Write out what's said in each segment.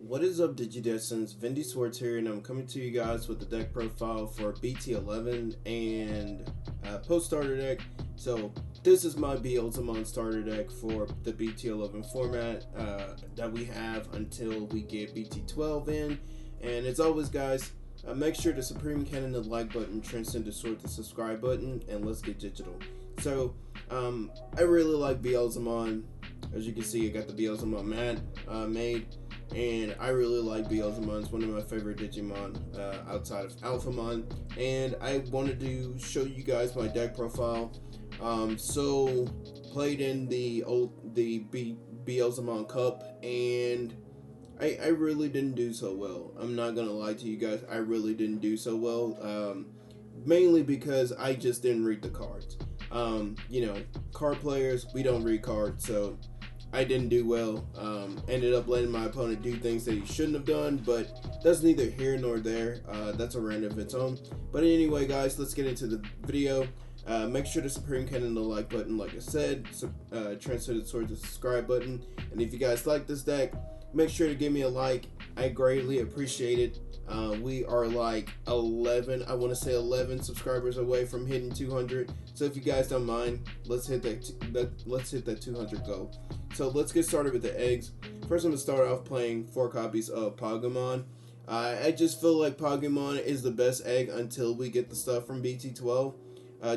What is up, Digidestineds? Vindy Swords here, and I'm coming to you guys with the deck profile for BT11 and post starter deck. So this is my Beelzemon starter deck for the BT11 format that we have until we get BT12 in. And as always, guys, make sure to Supreme Cannon the like button, Transcend the Sword the subscribe button, and let's get digital. So I really like Beelzemon. As you can see, I got the Beelzemon mat made. And I really like Beelzemon. It's one of my favorite Digimon outside of Alphamon. And I wanted to show you guys my deck profile. So played in the Beelzemon Cup, and I really didn't do so well. I'm not gonna lie to you guys. I really didn't do so well. Mainly because I just didn't read the cards. Card players, we don't read cards, so I didn't do well. Ended up letting my opponent do things that he shouldn't have done, but that's neither here nor there. That's a rant of its own. But anyway, guys, let's get into the video. Make sure to Supreme Cannon the like button, like I said, transfer the sword to the subscribe button. And if you guys like this deck, make sure to give me a like. I greatly appreciate it. We are like 11 subscribers away from hitting 200. So if you guys don't mind, let's hit that 200 goal. So let's get started with the eggs. First, I'm gonna start off playing 4 copies of Pokemon. I just feel like Pokemon is the best egg until we get the stuff from BT12.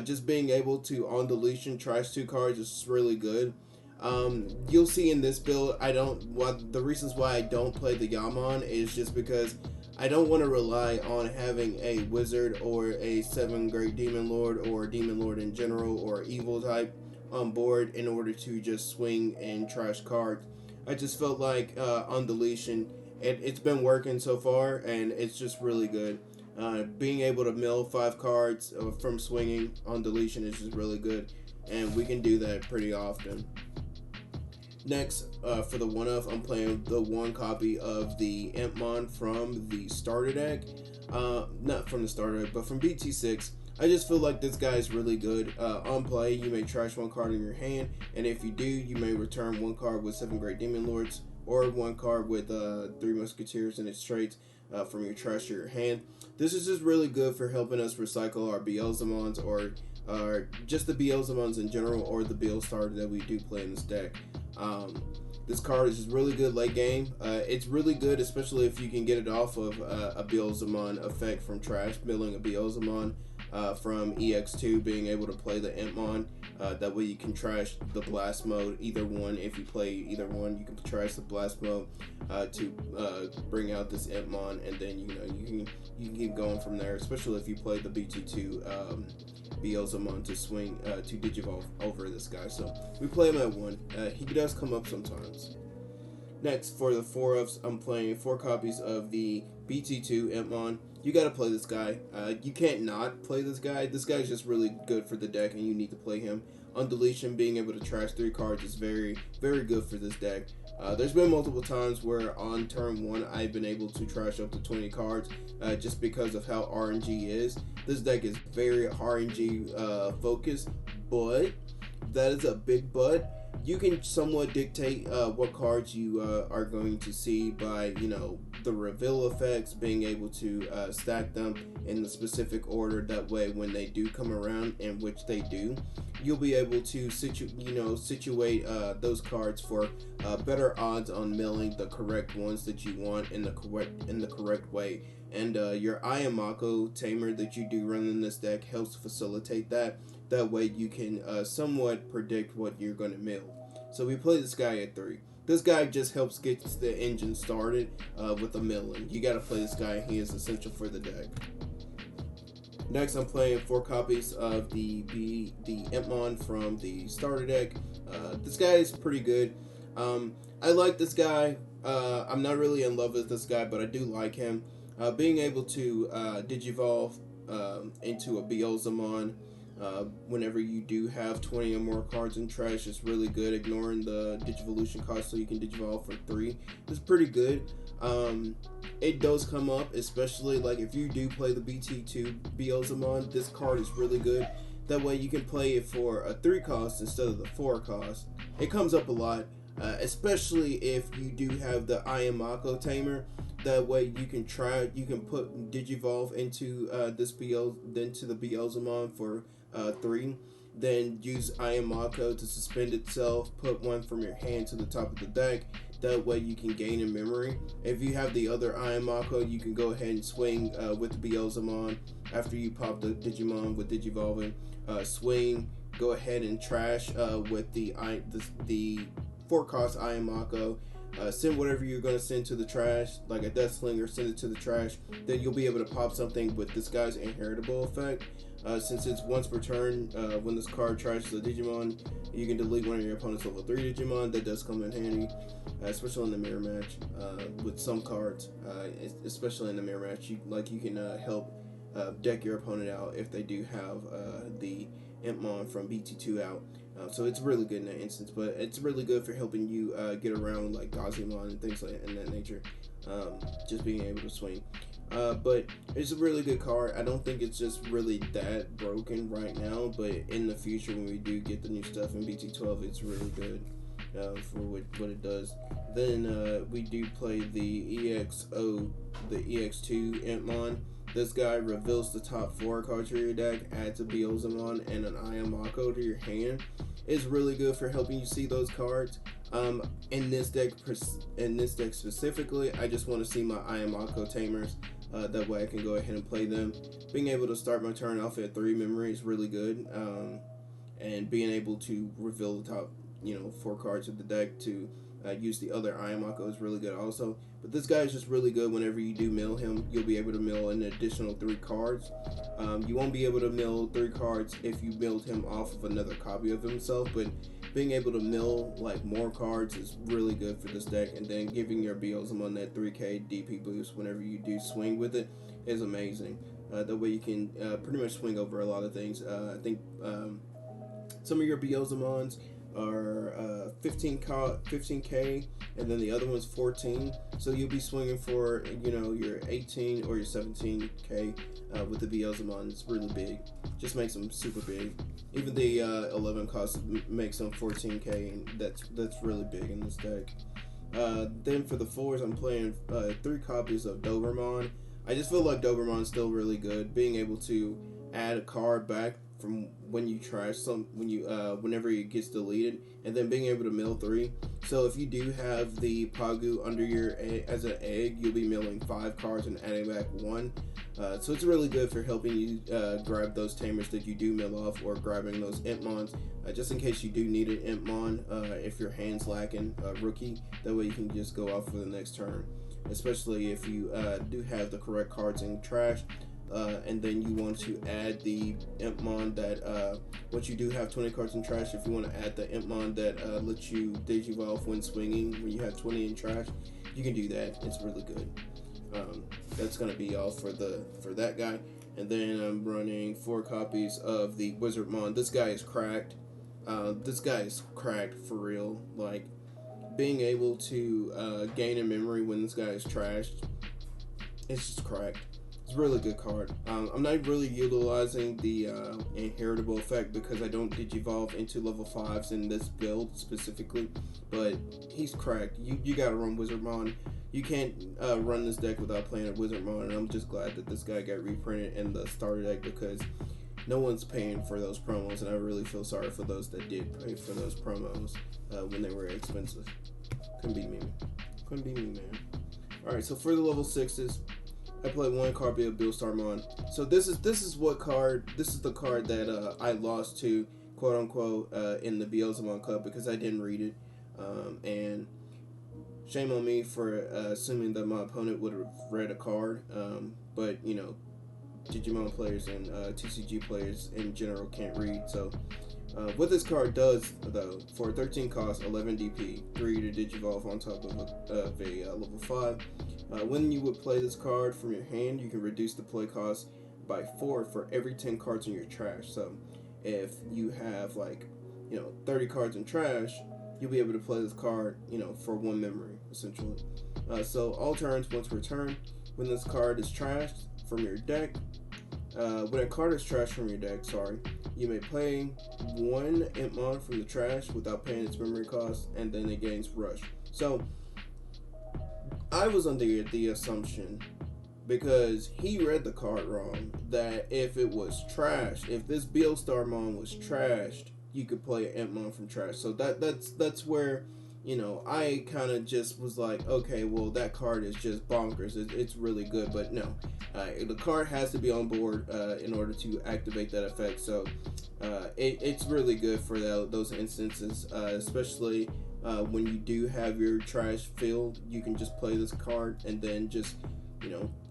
Just being able to on deletion trash 2 cards is really good. You'll see in this build, the reasons why I don't play the Yamon is just because I don't want to rely on having a wizard or a 7 Great Demon Lord or Demon Lord in general or evil type on board in order to just swing and trash cards. I just felt like on deletion, it's been working so far, and it's just really good. Being able to mill 5 cards from swinging on deletion is just really good, and we can do that pretty often. Next, for the one-off, I'm playing the 1 copy of the Impmon from the starter deck. Not from the starter deck, but from BT6. I just feel like this guy is really good. On play, you may trash 1 card in your hand, and if you do, you may return 1 card with 7 Great Demon Lords, or 1 card with 3 Musketeers and its traits from your trash to your hand. This is just really good for helping us recycle our Beelzemons, or just the Beelzemons in general, or the Beel starter that we do play in this deck. This card is just really good late game. It's really good, especially if you can get it off of a Beelzemon effect from trash, milling a Beelzemon from EX2, being able to play the Impmon. That way you can trash the blast mode, either one. If you play either one, you can trash the blast mode to bring out this Impmon, and then you can keep going from there. Especially if you play the BT2 Beelzemon to swing to Digivolve over this guy. So we play him at 1. He does come up sometimes. Next, for the 4-ups, I'm playing 4 copies of the BT2 Impmon. You gotta play this guy. You can't not play this guy. This guy's just really good for the deck, and you need to play him. On deletion, being able to trash 3 cards is very, very good for this deck. There's been multiple times where on turn 1, I've been able to trash up to 20 cards just because of how RNG is. This deck is very RNG focused, but that is a big but. You can somewhat dictate what cards you are going to see by, the reveal effects, being able to stack them in the specific order. That way, when they do come around, in which they do, you'll be able to situate those cards for better odds on milling the correct ones that you want in the correct way. And your Ayamako tamer that you do run in this deck helps facilitate that. That way you can somewhat predict what you're going to mill. So we play this guy at 3. This guy just helps get the engine started with the milling. You got to play this guy. He is essential for the deck. Next, I'm playing 4 copies of the Impmon from the starter deck. This guy is pretty good. I like this guy. I'm not really in love with this guy, but I do like him. Being able to Digivolve into a Beelzemon whenever you do have 20 or more cards in trash is really good. Ignoring the Digivolution cost so you can Digivolve for 3 is pretty good. It does come up, especially like if you do play the BT2 Beelzemon, this card is really good. That way you can play it for a 3 cost instead of the 4 cost. It comes up a lot. especially if you do have the Ayamako tamer. That way you can put Digivolve into into the Beelzemon for 3. Then use Ayamako to suspend itself. Put one from your hand to the top of the deck. That way you can gain in memory. If you have the other Ayamako, you can go ahead and swing with the Beelzemon after you pop the Digimon with Digivolving. Swing. Go ahead and trash with the 4-cost Ayamako. Send whatever you're going to send to the trash, like a Death Slinger, send it to the trash. Then you'll be able to pop something with this guy's inheritable effect. Since it's once per turn, when this card trashes a Digimon, you can delete one of your opponent's level 3 Digimon. That does come in handy, especially in the mirror match with some cards. Especially in the mirror match, you can help deck your opponent out if they do have the Impmon from BT2 out. So it's really good in that instance, but it's really good for helping you get around like Beelzemon and things like in that nature. Just being able to swing. But it's a really good card. I don't think it's just really that broken right now, but in the future when we do get the new stuff in BT12, it's really good for what it does. Then we do play the EXO, the EX2 Impmon. This guy reveals the top 4 cards of your deck, adds a Beelzemon and an Ayamako to your hand. It's really good for helping you see those cards. In this deck specifically, I just want to see my Ayamako tamers. That way I can go ahead and play them. Being able to start my turn off at 3 memory is really good. And being able to reveal the top 4 cards of the deck to use the other Ayamako is really good also. But this guy is just really good. Whenever you do mill him, you'll be able to mill an additional 3 cards. You won't be able to mill 3 cards if you milled him off of another copy of himself, but being able to mill like more cards is really good for this deck, and then giving your Beelzemon that 3k DP boost whenever you do swing with it is amazing. That way you can pretty much swing over a lot of things. I think some of your Beelzemons are 15k, and then the other one's 14. So you'll be swinging for your 18 or your 17k with the Beelzemon. It's really big. Just makes them super big. Even the 11 cost makes them 14k, and that's really big in this deck. Then for the 4s, I'm playing 3 copies of Dobermon. I just feel like Dobermon's still really good. Being able to add a card back from when you trash whenever it gets deleted, and then being able to mill 3. So if you do have the Pagu under your as an egg, you'll be milling 5 cards and adding back 1. So it's really good for helping you grab those tamers that you do mill off, or grabbing those Impmons, just in case you do need an Impmon if your hand's lacking a rookie. That way you can just go off for the next turn, especially if you do have the correct cards in trash. And then you want to add the Impmon that once you do have 20 cards in trash, if you want to add the Impmon that lets you Digivolve when swinging when you have 20 in trash, you can do that. It's really good. That's gonna be all for that guy. And then I'm running 4 copies of the Wizardmon. This guy is cracked. This guy is cracked for real. Like, being able to gain a memory when this guy is trashed, it's just cracked. It's a really good card. I'm not really utilizing the inheritable effect because I don't Digivolve into level 5s in this build specifically, but he's cracked. You gotta run Wizardmon. You can't run this deck without playing a Wizardmon, and I'm just glad that this guy got reprinted in the starter deck because no one's paying for those promos, and I really feel sorry for those that did pay for those promos when they were expensive. Couldn't be me. Couldn't be me, man. Alright, so for the level 6s, I play 1 copy of Beelzemon. So this is what card. This is the card that I lost to, quote unquote, in the Beelzemon Cup because I didn't read it, and shame on me for assuming that my opponent would have read a card. But Digimon players and TCG players in general can't read. So what this card does, though, for 13 cost, 11 DP, 3 to Digivolve on top of a level 5. When you would play this card from your hand, you can reduce the play cost by 4 for every 10 cards in your trash. So if you have 30 cards in trash, you'll be able to play this card, for 1 memory, essentially. So all turns, once per turn, when this card is trashed from your deck, when a card is trashed from your deck, You may play one Impmon from the trash without paying its memory cost, and then it gains Rush. So, I was under the assumption, because he read the card wrong, that if it was trash, if this Beelstarmon was trashed, you could play an Impmon from trash. So that's where, I kind of just was like, okay, well, that card is just bonkers. It's really good, but no. The card has to be on board in order to activate that effect. So it's really good for those instances, especially when you do have your trash filled. You can just play this card and then just,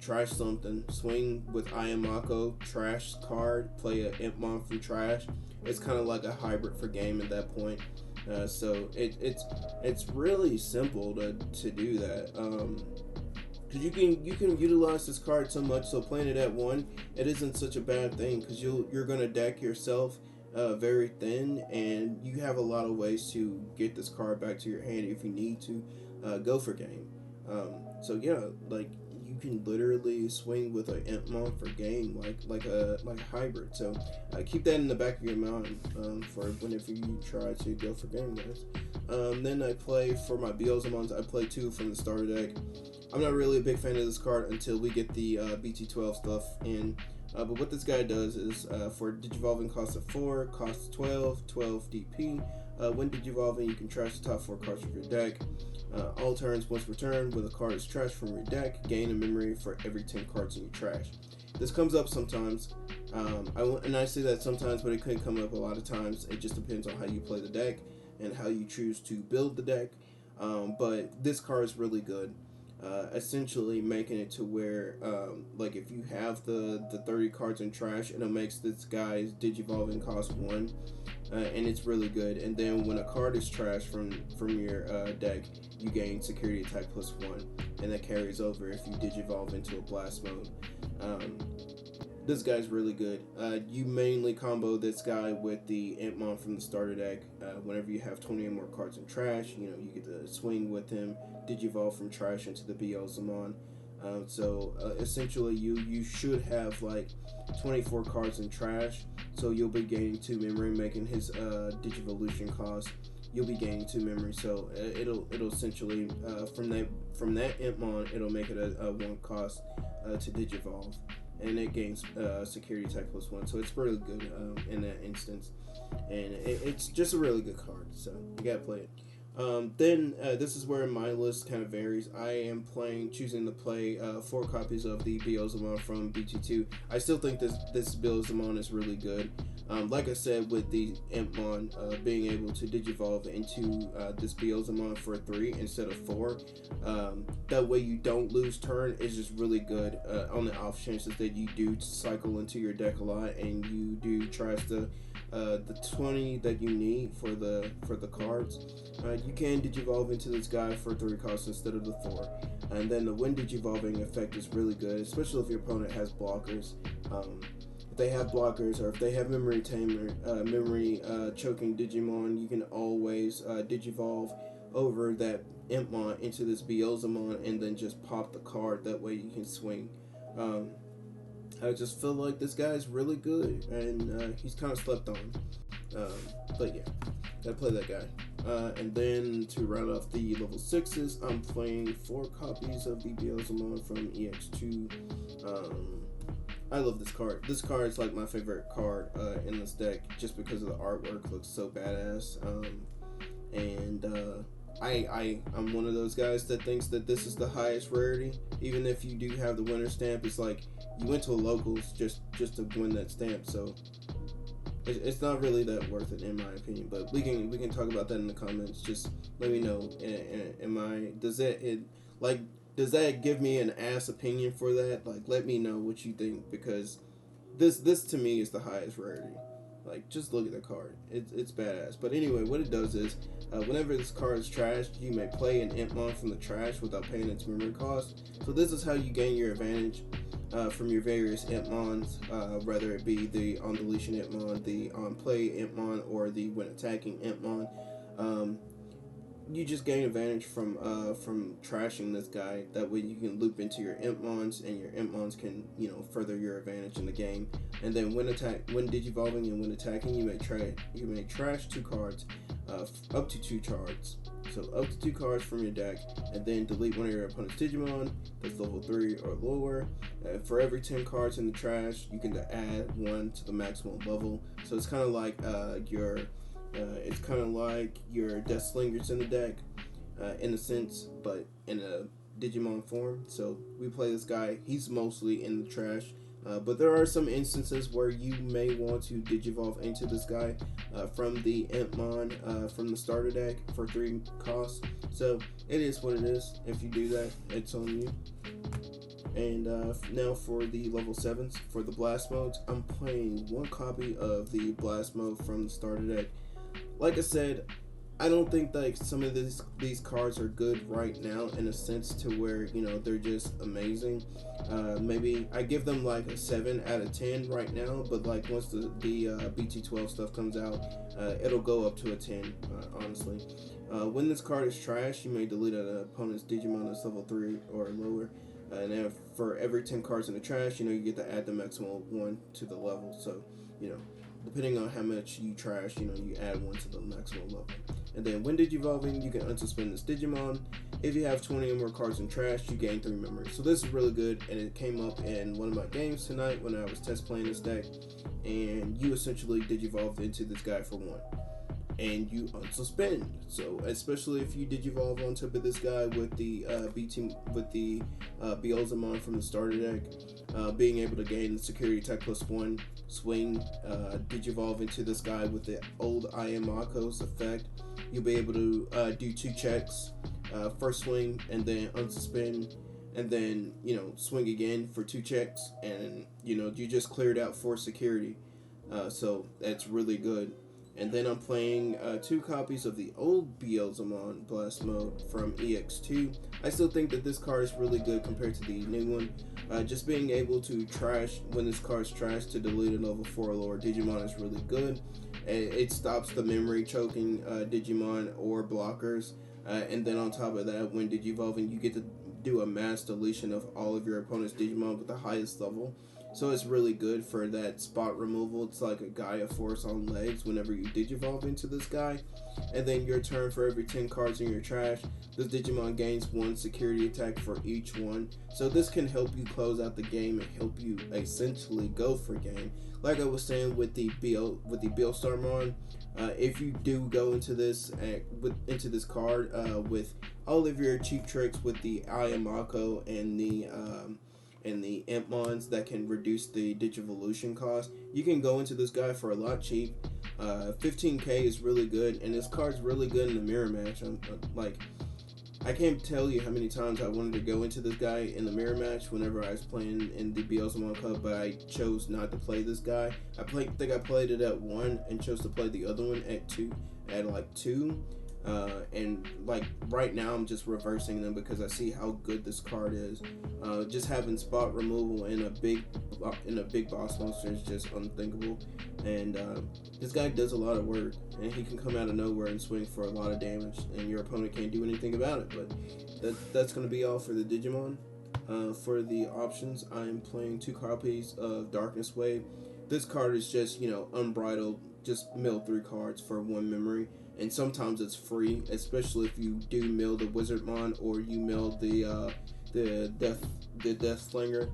trash something. Swing with Ayamako, trash card, play a Impmon from trash. It's kind of like a hybrid for game at that point. So it's really simple to do that. Because you can utilize this card so much. So playing it at 1, it isn't such a bad thing, because you're gonna deck yourself very thin, and you have a lot of ways to get this card back to your hand if you need to go for game. So yeah, like, you can literally swing with an Impmon for game, like a hybrid. So keep that in the back of your mind for whenever you try to go for game, guys. Then I play for my Beelzemons. I play 2 from the starter deck. I'm not really a big fan of this card until we get the BT12 stuff in. But what this guy does is, for Digivolving cost of 4, costs 12 DP. When Digivolving, you can trash the top 4 cards of your deck. All turns, once per turn, when a card is trashed from your deck, gain a memory for every 10 cards in your trash. This comes up sometimes, and I say that sometimes, but it could come up a lot of times. It just depends on how you play the deck and how you choose to build the deck. But this card is really good. Essentially making it to where, like, if you have the 30 cards in trash, it'll makes this guy's Digivolving cost 1, and it's really good. And then when a card is trashed from your deck, you gain security attack +1, and that carries over if you Digivolve into a blast mode. This guy's really good. You mainly combo this guy with the Impmon from the starter deck. Whenever you have 20 or more cards in trash, you get to swing with him, Digivolve from trash into the Beelzemon. So essentially, you should have like 24 cards in trash. So you'll be gaining 2 memory, making his Digivolution cost. You'll be gaining 2 memory. So it'll essentially from that Impmon, it'll make it a 1 cost to Digivolve. And it gains security attack +1, so it's really good in that instance, and it's just a really good card, so you gotta play it. Then this is where my list kind of varies. I am choosing to play 4 copies of the Beelzemon from BT2. I still think this Beelzemon is really good. Like I said, with the Impmon being able to Digivolve into this Beelzemon for 3 instead of 4, that way you don't lose turn, is just really good on the off chances that you do cycle into your deck a lot and you do trash the 20 that you need for the cards. You can Digivolve into this guy for 3 costs instead of the 4. And then the when Digivolving effect is really good, especially if your opponent has blockers. If they have blockers, or if they have memory choking Digimon, you can always Digivolve over that Impmon into this Beelzemon and then just pop the card. That way you can swing. I just feel like this guy is really good, and he's kind of slept on. But yeah, gotta play that guy. And then to round off the level 6s, I'm playing 4 copies of the Beelzemon from EX2. I love this card. This card is like my favorite card in this deck, just because of the artwork. It looks so badass. I'm one of those guys that thinks that this is the highest rarity. Even if you do have the winner stamp, it's like you went to a locals just to win that stamp. So it's not really that worth it, in my opinion. But we can talk about that in the comments. Just let me know. Does that give me an ass opinion for that? Like, let me know what you think, because this to me is the highest rarity. Like, just look at the card. It's badass. But anyway, what it does is, whenever this card is trashed, you may play an Impmon from the trash without paying its memory cost. So this is how you gain your advantage from your various Impmons, whether it be the on deletion Impmon, the on play Impmon, or the when attacking Impmon. you just gain advantage from trashing this guy. That way you can loop into your Impmons, and your Impmons can, you know, further your advantage in the game. And then when digivolving and when attacking, you may trash 2 cards, up to 2 cards. So up to 2 cards from your deck, and then delete one of your opponent's Digimon that's level 3 or lower. For every 10 cards in the trash, you can add 1 to the maximum level. So it's kind of like your Death Slingers in the deck, in a sense, but in a Digimon form. So we play this guy. He's mostly in the trash. But there are some instances where you may want to Digivolve into this guy from the Impmon from the starter deck for 3 costs. So it is what it is. If you do that, it's on you. And now for the level 7s, for the Blast modes, I'm playing 1 copy of the Blast mode from the starter deck. Like I said, I don't think like some of these cards are good right now in a sense to where, you know, they're just amazing. Maybe I give them like a 7 out of 10 right now, but like once the BT12 stuff comes out, it'll go up to a 10, honestly. When this card is trash, you may delete an opponent's Digimon that's level 3 or lower. And then for every 10 cards in the trash, you know, you get to add the maximum 1 to the level. So, you know, depending on how much you trash, you know, you add 1 to the maximum level. And then when Digivolving, you can unsuspend this Digimon. If you have 20 or more cards in trash, you gain 3 memory. So this is really good, and it came up in one of my games tonight when I was test playing this deck. And you essentially Digivolved into this guy for 1. And you unsuspend. So especially if you Digivolve on top of this guy with the Beelzemon from the starter deck, being able to gain the security attack +1 swing, Digivolve into this guy with the old I Am Mako's effect, you'll be able to do 2 checks, first swing and then unsuspend, and then, you know, swing again for 2 checks, and, you know, you just cleared out 4 security. So that's really good. And then I'm playing 2 copies of the old Beelzemon Blast mode from EX2. I still think that this card is really good compared to the new one. Just being able to trash, when this card's trash, to delete a level 4 or lower Digimon is really good. It stops the memory choking Digimon or blockers. And then on top of that, when Digivolving, you get to do a mass deletion of all of your opponent's Digimon with the highest level. So it's really good for that spot removal. It's like a Gaia Force on legs whenever you Digivolve into this guy. And then your turn, for every 10 cards in your trash, this Digimon gains 1 security attack for each one. So this can help you close out the game and help you essentially go for game. Like I was saying with the Beelzemon, if you do go into this card with all of your cheap tricks with the Ayamako and the Impmons that can reduce the Digivolution cost, you can go into this guy for a lot cheap. 15k is really good, and this card's really good in the mirror match. I can't tell you how many times I wanted to go into this guy in the mirror match whenever I was playing in the Beelzemon Club, but I chose not to play this guy. I think I played it at 1 and chose to play the other one at 2. And like right now I'm just reversing them because I see how good this card is. Just having spot removal in a big boss monster is just unthinkable. And this guy does a lot of work, and he can come out of nowhere and swing for a lot of damage, and your opponent can't do anything about it. But that's going to be all for the Digimon. For the options, I'm playing 2 copies of Darkness Wave. This card is just, you know, unbridled. Just mill 3 cards for 1 memory. And sometimes it's free, especially if you do mill the Wizardmon or you mill the Death Slinger.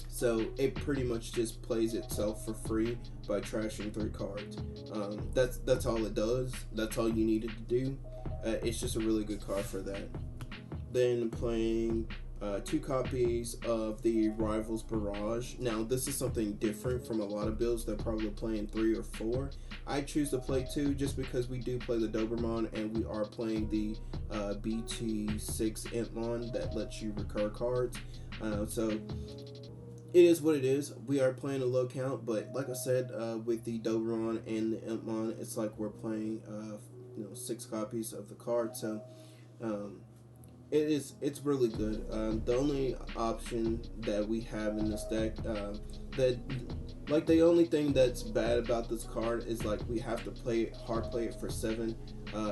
So it pretty much just plays itself for free by trashing 3 cards. That's all it does. That's all you needed to do. It's just a really good card for that. Then playing 2 copies of the Rivals Barrage. Now this is something different from a lot of builds that are probably playing 3 or 4. I choose to play 2 just because we do play the Dobermon, and we are playing the BT6 Impmon that lets you recur cards. So it is what it is. We are playing a low count, but like I said, with the Dobermon and the Impmon, it's like we're playing 6 copies of the card. So It's really good. The only option that we have in this deck, that like the only thing that's bad about this card is like we have to play it for 7,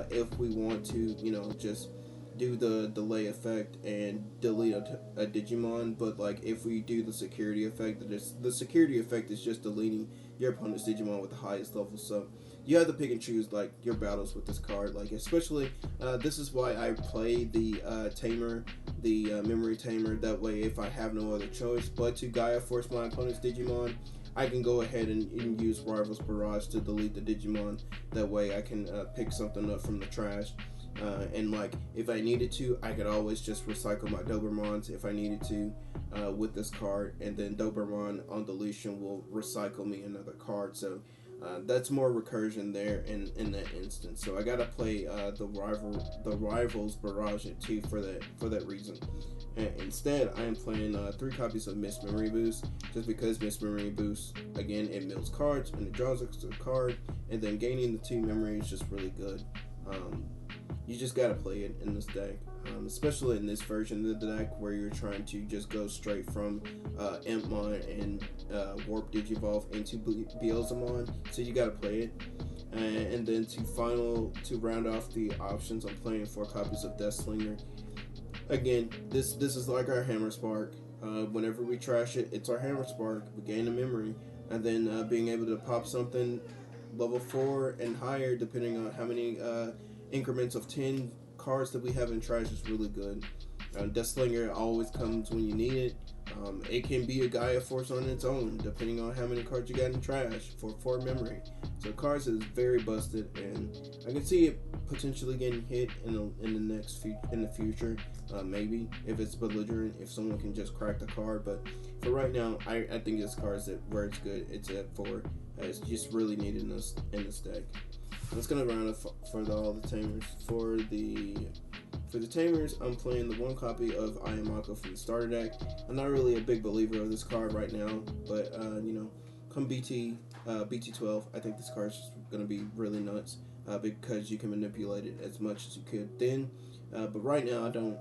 if we want to, just do the delay effect and delete a Digimon. But like if we do the security effect, the security effect is just deleting your opponent's Digimon with the highest level. So you have to pick and choose like your battles with this card. Like especially, this is why I play the tamer, the memory tamer. That way, if I have no other choice but to Gaia Force my opponent's Digimon, I can go ahead and use Rival's Barrage to delete the Digimon. That way, I can pick something up from the trash. And like if I needed to, I could always just recycle my Dobermons if I needed to, with this card, and then Dobermon on deletion will recycle me another card. So that's more recursion there in that instance. So I gotta play the Rivals Barrage at 2 for that reason. And instead, I am playing 3 copies of Miss Memory Boost, just because Miss Memory Boost, again, it mills cards and it draws a card, and then gaining the 2 memory is just really good. You just gotta play it in this deck, especially in this version of the deck where you're trying to just go straight from Impmon and Warp Digivolve into Beelzemon. So you gotta play it, and then to round off the options, I'm playing 4 copies of Deathslinger. Again, this is like our Hammer Spark. Whenever we trash it, it's our Hammer Spark. We gain a memory, and then being able to pop something level 4 and higher, depending on how many increments of 10 cards that we have in trash, is really good. Deathslinger always comes when you need it. It can be a Gaia Force on its own, depending on how many cards you got in trash for 4 memory. So cards is very busted, and I can see it potentially getting hit in the future. Maybe if it's belligerent, if someone can just crack the card. But for right now, I think this card is where it's good. It's at 4. It's just really needed in this deck. That's gonna round up for all the tamers. For the tamers, I'm playing the 1 copy of Ayamako from the starter deck. I'm not really a big believer of this card right now, but come BT12, I think this card's just gonna be really nuts, because you can manipulate it as much as you could then. But right now, I don't.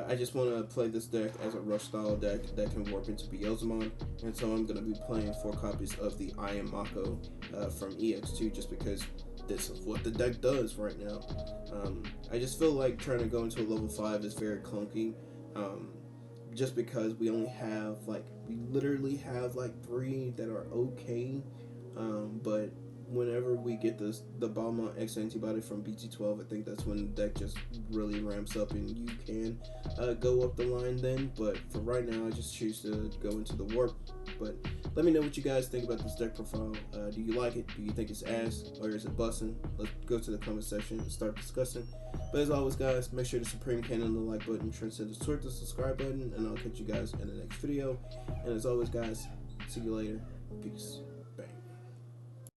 I just want to play this deck as a rush style deck that can warp into Beelzemon, and so I'm going to be playing 4 copies of the Ayamako from EX2, just because this is what the deck does right now. I just feel like trying to go into a level 5 is very clunky, just because we literally have like 3 that are okay, but whenever we get the Balmont X antibody from BT12, I think that's when the deck just really ramps up and you can go up the line then. But for right now, I just choose to go into the warp. But let me know what you guys think about this deck profile. Do you like it? Do you think it's ass, or is it bussin'? Let's go to the comment section and start discussing. But as always, guys, make sure to Supreme Cannon the like button, Trendsetters Twerk the subscribe button, and I'll catch you guys in the next video. And as always, guys, see you later. Peace.